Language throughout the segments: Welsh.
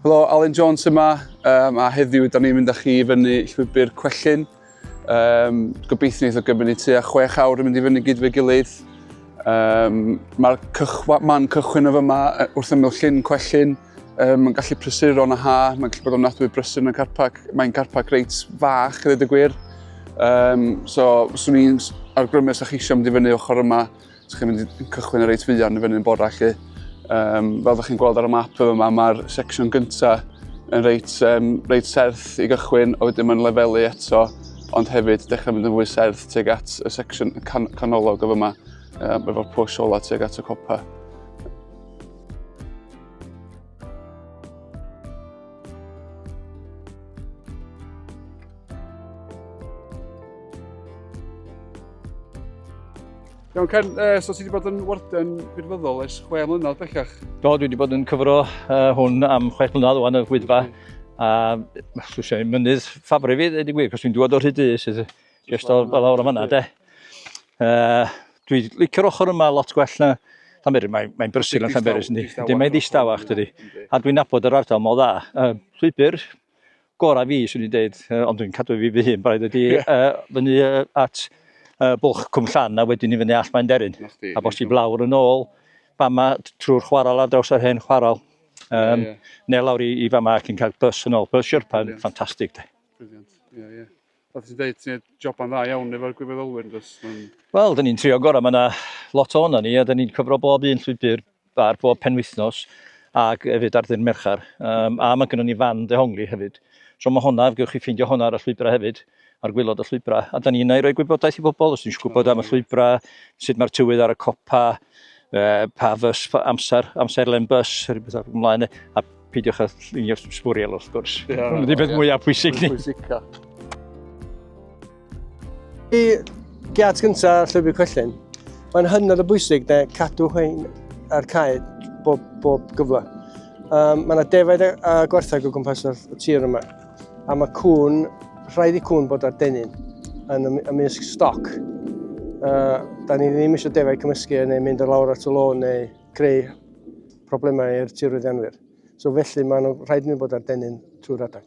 Helo, Alun Jones yma, a heddiw da ni'n mynd â chi i fyny Llwybr Cwellyn. Gobeithio wneith o gymryd tua 6 awr yn mynd i fyny gyd fe'i gilydd. Mae'r man cychwyn o fyma wrth ymyl llyn Cwellyn. Mae'n gallu prysuro yn y ha, mae'n gallu bod o'n nadwy brysur yn y carpac. Mae'n carpac reit fach, i ddweud y gwir. So, swn i'n argrymu os ydych chi eisiau mynd i fyny ochr yma, os chi'n mynd i cychwyn y reit fuan i fyny yn bora chi. Fel ydych chi'n gweld ar y map yma, mae'r secsiwn gyntaf yn reit serth i gychwyn, a wedyn mae'n lefelu eto, ond hefyd dechrau mynd yn fwy serth tuag at y secsiwn canolog o fyma, efo'r push ola tuag at y copa. Iawn Ken, so ti wedi bod yn warden gwirfoddol ers 6 mlynedd bellach? Do, dwi wedi bod yn cyfro hwn am 6 mlynedd o'n y Wyddfa. Mynydd ffafri fi, dweud i gwir, cos dwi'n dod o'r hyd sydd just o lawr o fanna, de. Dwi'n licio'r ochr yma lot gwell na Llanberis, mae'n brysil yn Llanberis, yndi. Mae'n ddistawach, dydi. A dwi'n nabod yr ardal mor dda. Llwybr gorau fi, swn i'n dweud, ond dwi'n cadw fi fy hun, braidd ydi fyny at bwlch Cwm Llan a wedyn i fyny all mae'n deryn. A bosib lawr yn ôl, fama trwy'r chwaral a draws yr hen chwaral. Neu lawr i fama ac yn cael bus yn ôl. Bus Sherpa yn ffantastig. Briliant, ie. Oedd ti'n dweud, ti'n job yn dda iawn efo'r gwirfoddolwyr? Wel, dyn ni'n trio gorau, mae yna lot o'na ni, a dyn ni'n cyfro bob un llwybr ar bob penwythnos ac hefyd ar ddyn merchar. A mae gennym ni fan dehongli hefyd. So mae hwnna, gewch chi ffeindio hwnna ar y llwybra hefyd, ar gwylod y llwybra. A da ni'n rhoi gwybodaeth i bobl, os ni'n gwybod am y llwybra, sut mae'r tywydd ar y copa, pa fys, amser len bus, rhywbeth o'r ymlaen, a peidiwch â llunio sbwriel wrth gwrs. Ydy beth mwyaf pwysig ni. I giat gyntaf Llwybr Cwellyn, mae'n hynod o bwysig na cadw hyn ar cae bob gyfle. Mae yna defaid a gwartheg o gwmpas y tir yma, a mae cwn, rhaid i cwn bod ar denyn yn ymysg stoc. Da ni ddim eisiau defaid cymysgu neu mynd ar lawr at y lôn neu creu problemau i'r tirwyddianwyr. So felly mae nhw rhaid i ni bod ar denyn trwy'r adag.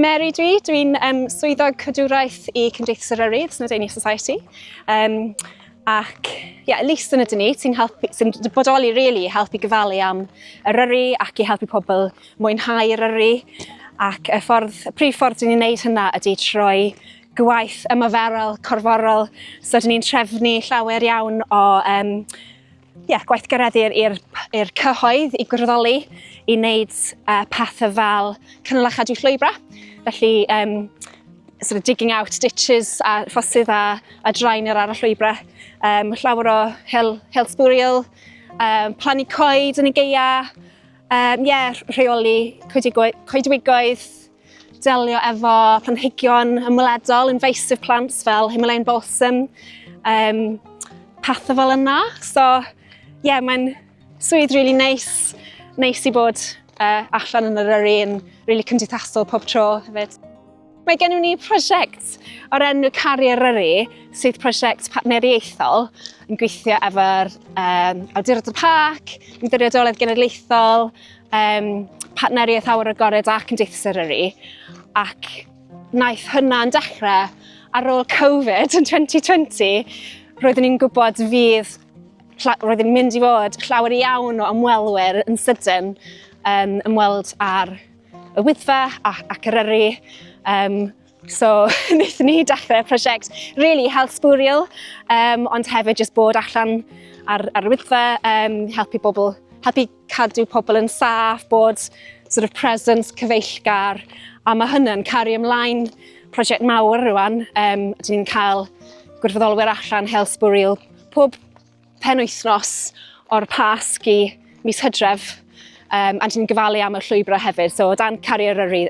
Mary dwi'n swyddog cadwraeth i Gymdeithas Eryri, the Cenedlaethol Society. Ac list yn ydyn ni, sy'n bodoli really helpu gyfalu am Eryri ac i helpu pobl mwynhau Eryri. Ac y prif ffordd dyn ni'n neud hynna ydy troi gwaith ymaferol, corforol. So dyn ni'n trefnu llawer iawn o gwaith gyrreddir i'r cyhoedd i gwirfoddoli i wneud pethau fel cynnal a chadw llwybra. Felly, sort of digging out ditches a ffosydd a draenir ar y llwybra. Llawer o hel-sbwriel, plannu coed yn y geia, rheoli coedwigoedd, delio efo planhigion ymweledol, invasive plants fel Himalayan balsam, pethau fel yna. So, mae'n swydd really neis i bod allan yn Eryri yn really cymdeithasol pob tro hefyd. Mae gennym ni prosiect o'r enw Caru Eryri, sydd prosiect partneriaethol yn gweithio efo'r awdurdod parc, ymddiriedolaeth genedlaethol, partneriaeth awyr agored ac Gymdeithas Eryri. Ac wnaeth hynna'n dechrau ar ôl Covid yn 2020, roeddwn ni'n gwybod roedd yn mynd i fod llawer iawn o ymwelwyr yn sydyn ymweld ar y Wyddfa ac Eryri. So, wnaethon ni dechrau prosiect really hel-sbwriel, ond hefyd jyst bod allan ar y Wyddfa, helpu cadw pobl yn saff, bod sort of presence cyfeillgar, a mae hynny'n cario ymlaen prosiect mawr rwan. Dyn ni'n cael gwirfoddolwyr allan hel-sbwriel pob penwythnos o'r Pasg i mis Hydref, a dyn ni'n gyfalu am y llwybra hefyd. So, dan Caru Eryri,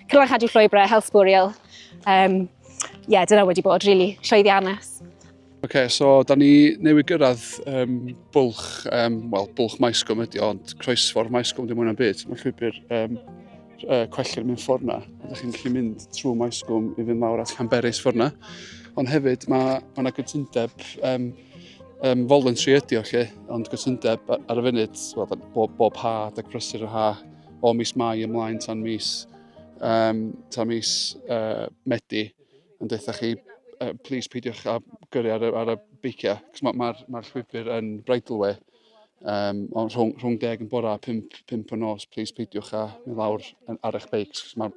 cynnal a chadw llwybra, hel-sbwriel. Dyna wedi bod really llwyddiannus. So da ni newydd gyrraedd bwlch Maesgwm ydi, ond croesffordd Maesgwm dim mwyn am byd. Mae llwybr Cwellyn mewn ffordd na. Ydych chi'n gallu mynd trwy Maesgwm i fynd lawr at Llanberis ffordd na. Ond hefyd mae yna gytundeb voluntary ydi o lle, ond gytundeb ar y funud, bob ha ac prysur y ha o mis Mai ymlaen tan mis Medi, yn deitha chi, plis peidiwch a gyrru ar y beiciau, cos mae'r llwybr yn Bridleway, ond rhwng 10 yn bora a 5 o nos, plis peidiwch a mynd lawr ar eich beics, cos mae'r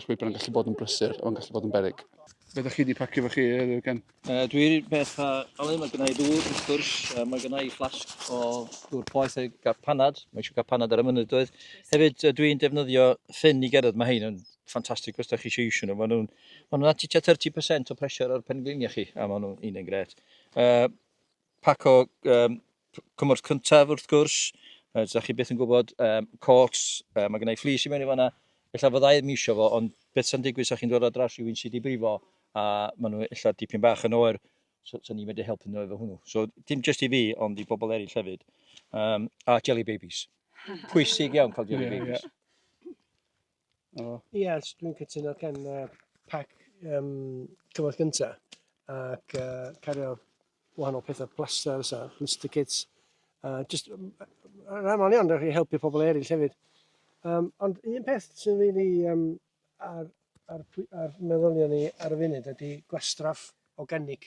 llwybr yn gallu bod yn brysur, o'n gallu bod yn beryg. Be ydych chi wedi pacio fo chi, Gan? Dwi'n beth Alun, mae gennau ddŵr wrth gwrs, mae gennau flasg o ddŵr poeth a gael panad, mae eisiau gael panad ar y mynydoedd. Hefyd dwi'n defnyddio ffyn i gerdded, mae hein yn ffantastig os ydych chi eisiau iwsio nhw. Mae nhw'n atitio 30% o pressure ar pengliniau chi, a mae nhw'n un gret. Pac o cymorth cyntaf wrth gwrs, ydych chi beth yn gwybod, coats, mae gennau fleece i mewn i fanna. Ella fydda i ddim eisiau fo, ond beth sy'n digwydd sa chi'n dod ar draws rhywun sydd wedi brifo, a maen nhw illa dipyn bach yn oer, so ni'n medru helpu nhw efo hwnnw. So dim just i fi, ond i bobl eraill hefyd. A jelly babies. Pwysig iawn cael jelly babies. Ie, dwi'n cytuno gan pac cyfoeth gyntaf ac cario wahanol pethau plaster, Mr Kids. Just yn aml iawn, rhaid chi helpu pobl eraill hefyd. Ond un peth sy'n rili ar meddyliau ni ar y funud ydy gwastraff organig.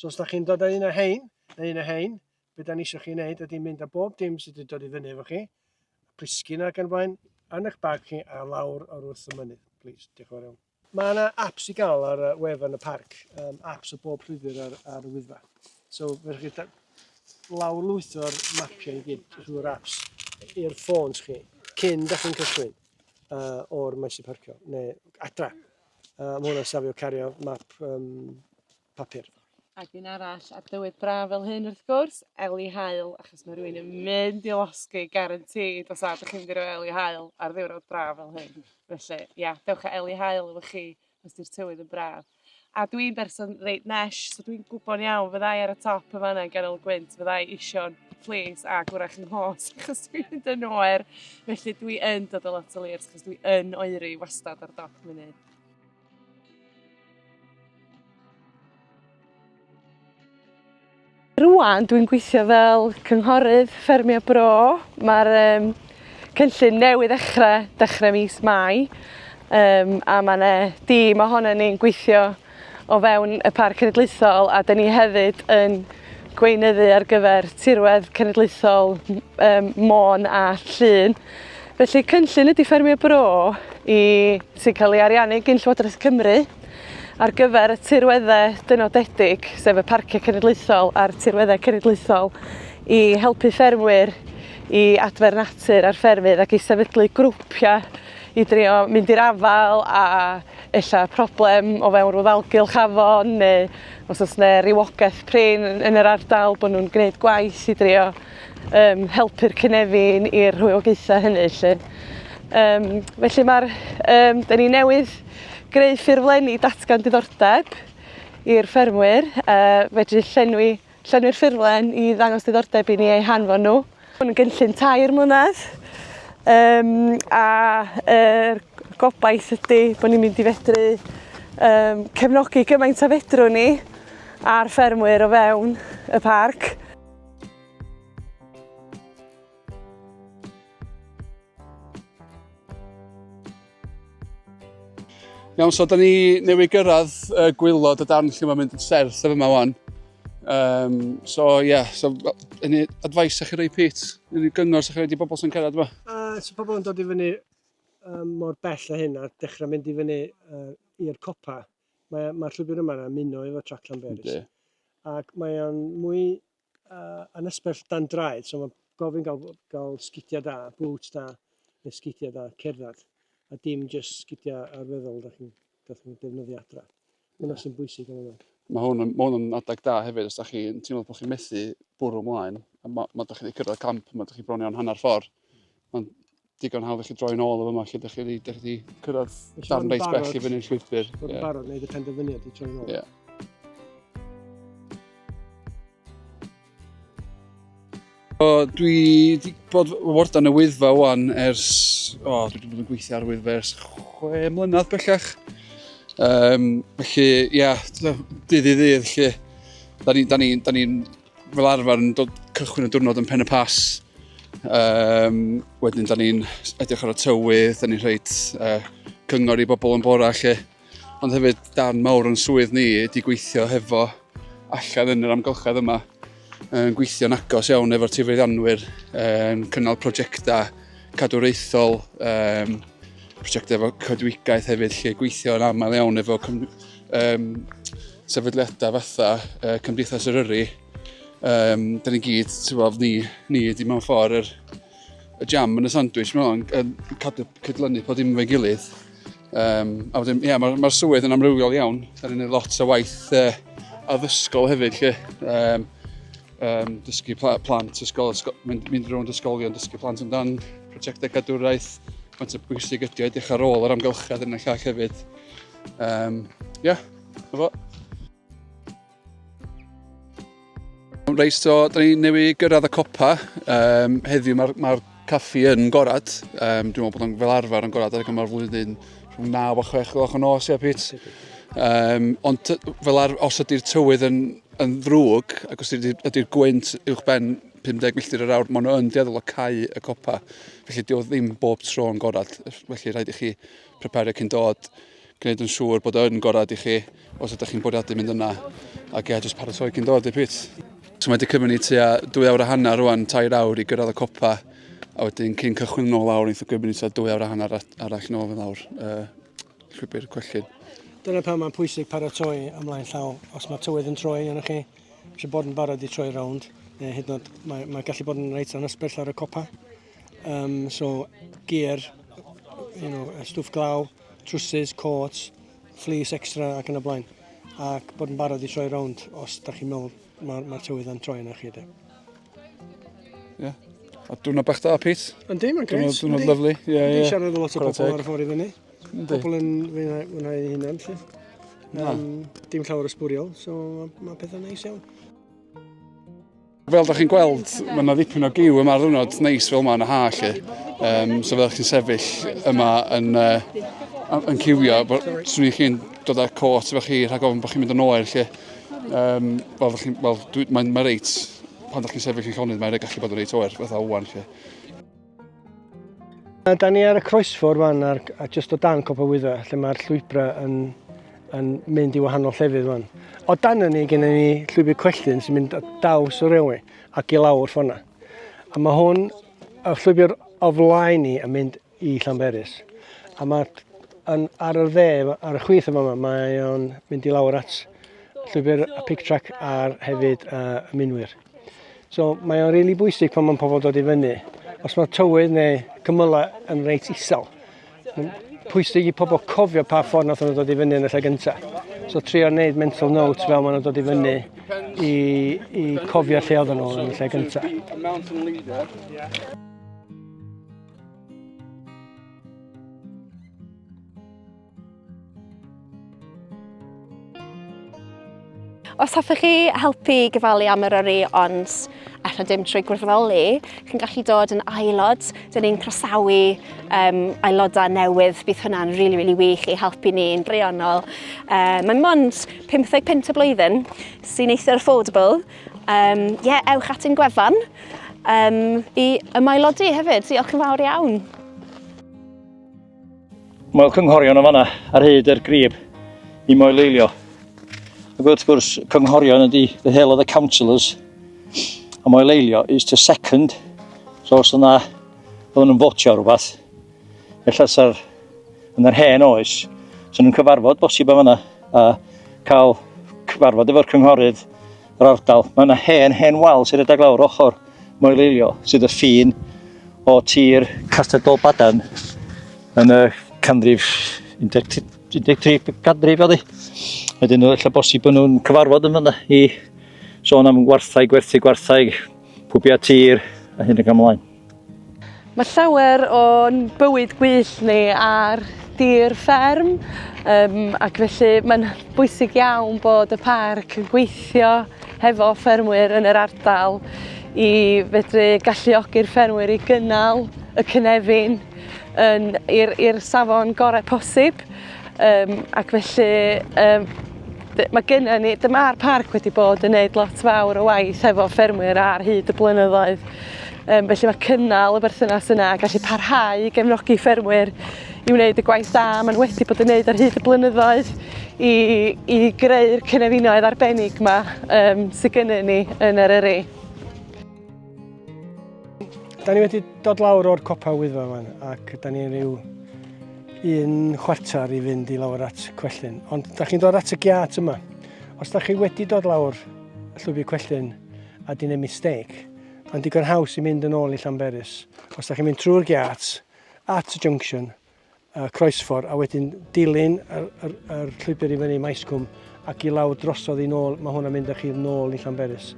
So os da chi'n dod â un o hein, beth da ni eisiau chi wneud ydy mynd â bob dim sydd wedi dod i fyny efo chi, plisgyn ac yn blaen, yn eich bag chi a lawr o'r wrth y mynydd. Please, diolch yn fawr iawn. Mae yna apps i gael ar y wefan y parc, apps o bob llwybr ar y Wyddfa. So fydwch chi lawr lwyth o'r mapiau i gyd drwy'r apps i'r ffôns chi, cyn da chi'n cychwyn o'r maes i parcio, neu adra. Mae hwnna'n safio cario map papur. Ac un arall ar dywydd braf fel hyn wrth gwrs, eli hael, achos mae rhywun yn mynd i losgu garantid os ydych chi'n mynd i roi eli hael ar ddiwrnod braf fel hyn. Felly, ia, dewch â eli hael efo chi os di'r tywydd yn braf. A dwi'n berson reit nesh, so dwi'n gwybod iawn fyddai ar y top y fanna yn ganol gwynt, fyddai isio'n fleece a gwrach yn hos, achos dwi'n mynd yn oer. Felly dwi yn dod o lot o lirs, achos dwi yn oeri wastad ar dop mynydd. Rwan dwi'n gweithio fel cynghorydd ffermio bro. Mae'r cynllun newydd dechrau mis Mai. A mae yna dîm ohono ni'n gweithio o fewn y Parc Cenedlaethol, a da ni hefyd yn gweinyddu ar gyfer tirwedd cenedlaethol Môn a Llun. Felly cynllun ydi ffermio bro sy'n cael ei ariannu gyn Llywodraeth Cymru ar gyfer y tirweddau dynodedig, sef y parciau cenedlaethol a'r tirweddau cenedlaethol, i helpu ffermwyr i adfer natur ar ffermydd ac i sefydlu grwpiau i drio mynd i'r afal a ella problem o fewn rwddalgylch afon, neu os oes yna rywogaeth prin yn yr ardal bod nhw'n gwneud gwaith i drio helpu'r cynefin i'r rhywogaethau hynny. Felly da ni newydd greu ffurflenni datgan diddordeb i'r ffermwyr, fedru llenwi'r ffurflen i ddangos diddordeb i ni eu hanfon nhw. Hwn yn gynllun 3 mlynedd, a gobaith ydy bod ni'n mynd i fedru cefnogi gymaint a fedrwn ni a'r ffermwyr o fewn y parc. Iawn, so da ni newydd gyrraedd gwylod y darn lle mae'n mynd yn serth efo yma wan. So yna advice sa'ch chi roi, Pete? Yna gyngor sa'ch chi roi i bobl sy'n cyrraedd yma? So pobl yn dod i fyny mor bell a hyn a dechrau mynd i fyny i'r copa. Mae'r llwybr yma yn muno efo Traclan Berys. Ac mae o'n mwy anysbell dan draed, so mae gofyn gael sgidiau da, boots da, neu sgidiau da, cerdded, a dim just sgidiau arferol da chi'n defnyddio adra. Mae'n sy'n bwysig yn yma. Mae hwn yn adeg da hefyd, os da chi'n teimlo bod chi'n methu bwrw ymlaen, a mae da chi wedi cyrraedd camp, mae da chi bron iawn hanner ffordd. Mae'n digon hawdd i chi droi nôl o yma, lle da chi wedi cyrraedd darn reit bell i fyny'r llwybr. Bod yn barod wneud y penderfyniad i droi nôl. Dwi wedi bod wardan y Wyddfa wan ers, dwi wedi bod yn gweithio ar y Wyddfa ers 6 mlynedd bellach. Felly, dydd i ddydd, lle, da ni'n fel arfer yn dod cychwyn y diwrnod yn pen y pas. Wedyn, da ni'n edrych ar y tywydd, da ni'n rhaid cyngor i bobl yn bora lle. Ond hefyd, dan mawr yn swydd ni ydi gweithio hefo allan yn yr amgylchedd yma. Gweithio'n agos iawn efo'r tirfeiddianwyr, cynnal prosiectau cadwraethol, prosiectau efo coedwigaeth hefyd, lle gweithio yn aml iawn efo sefydliadau fatha Gymdeithas Eryri. Da ni gyd, ni ydi mewn ffordd y jam yn y sandwich, yn cadw cydlynu pob dim efo'i gilydd. A wedyn, mae'r swydd yn amrywiol iawn. Da ni'n gwneud lot o waith addysgol hefyd, lle. Dysgu plant, mynd rownd ysgolion, dysgu plant amdan prosiectau cadwraeth. Faint o bwysig ydi edrych ar ôl yr amgylchedd yn y llall hefyd. Efo. Reit, so, da ni newydd gyrraedd y copa. Heddiw mae'r caffi yn gorad. Dwi'n meddwl bod o'n fel arfer yn gorad, ac mae'r flwyddyn rhwng 9 a 6 gloch o nos, Pete. Ond fel os ydy'r tywydd yn ddrwg, ac os ydy'r gwynt uwch ben 50 milltir yr awr, maen nhw yn dieddol o cau y copa. Felly, di o ddim bob tro yn gorad. Felly, rhaid i chi prepario cyn dod, gwneud yn siŵr bod o'n gorad i chi, os ydych chi'n bwriadu mynd yna. Ac jyst paratoi cyn dod, Pete. So mae wedi cymryd ni tua 2 awr a hanner rwan, 3 awr i gyrraedd y copa, a wedyn cyn cychwyn nôl lawr, wnaeth o gymryd ni tua 2 awr a hanner arall nôl lawr Llwybr Cwellyn. Dyna pan mae'n pwysig paratoi ymlaen llaw. Os mae tywydd yn troi yna chi, eisiau bod yn barod i troi rownd, neu hyd yn oed mae gallu bod yn reit anysbell ar y copa. So gear, stwff glaw, trwsys, coats, fleece extra ac yn y blaen. Ac bod yn barod i troi rownd os da chi'n meddwl mae'r tywydd yn troi yna chi. A diwrnod bach da, Pete? Yndi, mae'n greit. Diwrnod lyflu. Yndi, siarad o lot o bobl ar y ffordd i fyny. Pobl yn fwynhau eu hunan, dim llawer ysbwriel, so mae pethau neis iawn. Fel da chi'n gweld, mae yna ddipyn o giw yma'r ddiwrnod neis fel yma yn y ha, lle. So fel chi'n sefyll yma yn ciwio, swn i chi'n dod â cot efo chi rhag ofn bod chi'n mynd yn oer, lle. Mae'n reit, pan da chi'n sefyll yn llonydd, mae'n gallu bod yn reit oer, fatha wwan, lle. Da ni ar y croesffordd fan, a jyst o dan Gopa'r Wyddfa, lle mae'r llwybrau yn mynd i wahanol llefydd fan. O dan ni, gen ni Llwybr Cwellyn sy'n mynd daws o rewi ac i lawr ffona. A mae hwn, y llwybr o flaen ni yn mynd i Llanberis. A mae ar y dde, ar y chwith yma, mae o'n mynd i lawr at llwybr y pic trac a'r hefyd Ymunwch. So mae o'n rili bwysig pan mae'n pobl dod i fyny. Os mae tywydd neu cymylau yn reit isel, pwysig i pobl cofio pa ffordd nath nhw dod i fyny yn y lle gyntaf. So trio wneud mental notes fel maen nhw'n dod i fyny i cofio lle oedden nhw yn y lle gyntaf. Os hoffech chi helpu gyfalu am Eryri, ond allan dim trwy gwirfoddoli, chi'n gallu dod yn aelod. Dyn ni'n croesawu aelodau newydd, bydd hwnna'n rili wych i helpu ni'n breonol. Mae'n mond 50 pint y blwyddyn, sy'n eitha affordable. Ewch at ein gwefan i ymaelodi hefyd. Diolch yn fawr iawn. Mae'r cynghorion o fanna ar hyd yr grib i moeleilio. Ac wrth gwrs, cynghorion ydy the hill of the councillors. A moeleilio is to second. So os yna, oedden nhw'n fotio rhywbeth, ella yn yr hen oes, so nhw'n cyfarfod bosib am yna, a cael cyfarfod efo'r cynghorydd yr ardal. Mae yna hen wal sy'n rhedeg lawr ochr moeleilio, sydd y ffin o tir Castell Badan yn y canrif 13 ganrif oddi. Wedyn nhw ella bosib bod nhw'n cyfarfod yn fyna i sôn am gwerthaig, pwbia tir a hyn ac ymlaen. Mae llawer o'n bywyd gwyllt ni ar dir fferm, ac felly mae'n bwysig iawn bod y parc yn gweithio hefo ffermwyr yn yr ardal i fedru galluogi'r ffermwyr i gynnal y cynefin i'r safon gorau posib. Ac felly mae gennym ni, dyma'r parc wedi bod yn gwneud lot fawr o waith efo ffermwyr ar hyd y blynyddoedd. Felly mae cynnal y berthynas yna gallu parhau i gefnogi ffermwyr i wneud y gwaith da maen wedi bod yn gwneud ar hyd y blynyddoedd i greu'r cynefinoedd arbennig yma sydd gennym ni yn Eryri. Da ni wedi dod lawr o'r Gopa'r Wyddfa yma ac da ni rhyw 1 chwarter i fynd i lawr at Cwellyn. Ond da chi'n dod at y giat yma. Os da chi wedi dod lawr Llwybr Cwellyn a di wneud mistake, mae'n digon haws i mynd yn ôl i Llanberis. Os da chi'n mynd trwy'r giat at y junction, croesffordd, a wedyn dilyn yr llwybr i fyny Maescwm ac i lawr drosodd i nôl, mae hwnna'n mynd â chi nôl i Llanberis.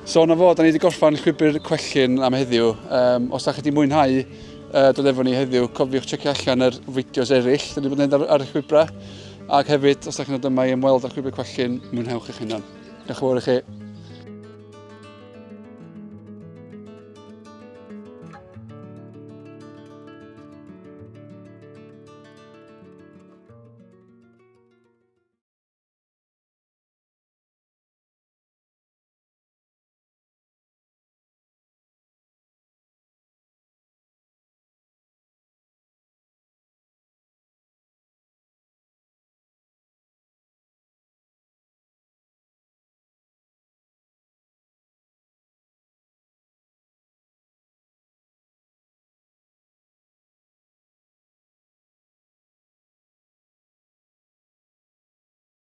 So na fo, da ni wedi gorffan Llwybr Cwellyn am heddiw. Os da chi wedi mwynhau dod efo ni heddiw, cofiwch checio allan yr fideos eraill da ni wedi gwneud ar y llwybrau. Ac hefyd, os da chi'n dod yma i ymweld â'r Llwybr Cwellyn, mwynhewch eich hunan. Diolch yn fawr i chi.